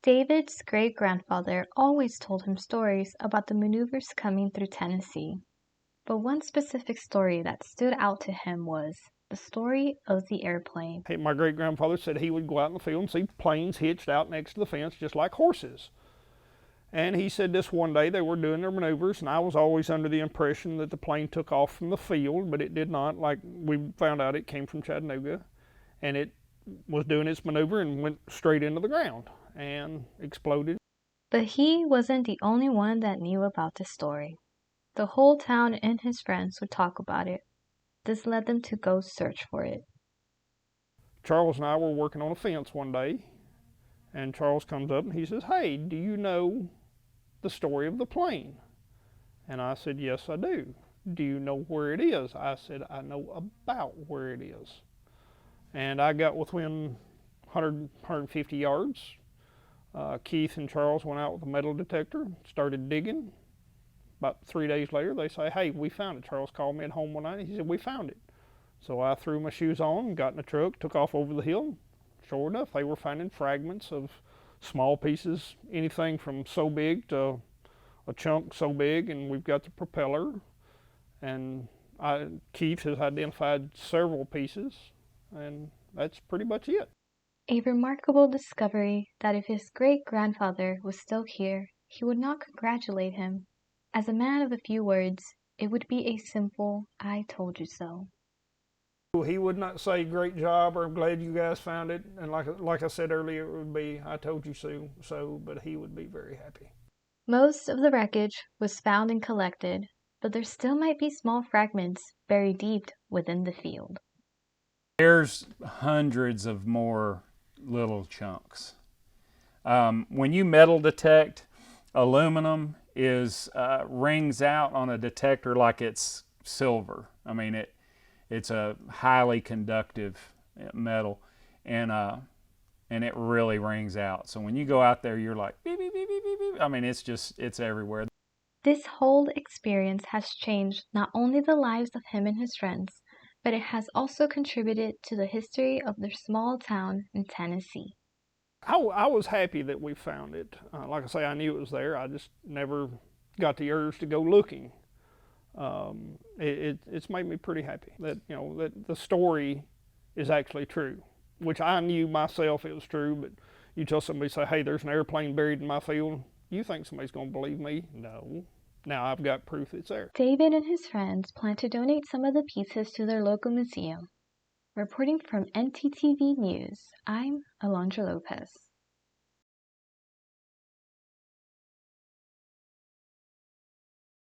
David's great-grandfather always told him stories about the maneuvers coming through Tennessee. But one specific story that stood out to him was the story of the airplane. Hey, my great-grandfather said he would go out in the field and see planes hitched out next to the fence just like horses. And he said this one day they were doing their maneuvers, and I was always under the impression that the plane took off from the field, but it did not. Like we found out, it came from Chattanooga, and it was doing its maneuver and went straight into the ground and exploded. But he wasn't the only one that knew about the story. The whole town and his friends would talk about it. This led them to go search for it. Charles and I were working on a fence one day, and Charles comes up and he says, "Hey, do you know the story of the plane?" And I said, "Yes, I do." "Do you know where it is?" I said, "I know about where it is." And I got within 150 yards. Keith and Charles went out with a metal detector, started digging. About 3 days later, they say, "Hey, we found it." Charles called me at home one night and he said, "We found it." So I threw my shoes on, got in the truck, took off over the hill. Sure enough, they were finding fragments of small pieces, anything from so big to a chunk so big, and we've got the propeller. And Keith has identified several pieces, and that's pretty much it. A remarkable discovery that if his great-grandfather was still here, he would not congratulate him. As a man of a few words, it would be a simple, "I told you so." He would not say "great job" or "I'm glad you guys found it," and like I said earlier, it would be "I told you so," but he would be very happy. Most of the wreckage was found and collected, but there still might be small fragments buried deep within the field. There's hundreds of more little chunks. When you metal detect, aluminum rings out on a detector like it's silver. I mean, it's a highly conductive metal, and it really rings out. So when you go out there, you're like beep beep beep beep beep beep. I mean, it's everywhere. This whole experience has changed not only the lives of him and his friends, but it has also contributed to the history of their small town in Tennessee. I was happy that we found it. Like I say, I knew it was there. I just never got the urge to go looking. It's made me pretty happy that that the story is actually true, which I knew myself it was true. But you tell somebody, say, "Hey, there's an airplane buried in my field," you think somebody's going to believe me? No. Now I've got proof it's there. David and his friends plan to donate some of the pieces to their local museum. Reporting from NTTV News, I'm Alondra Lopez.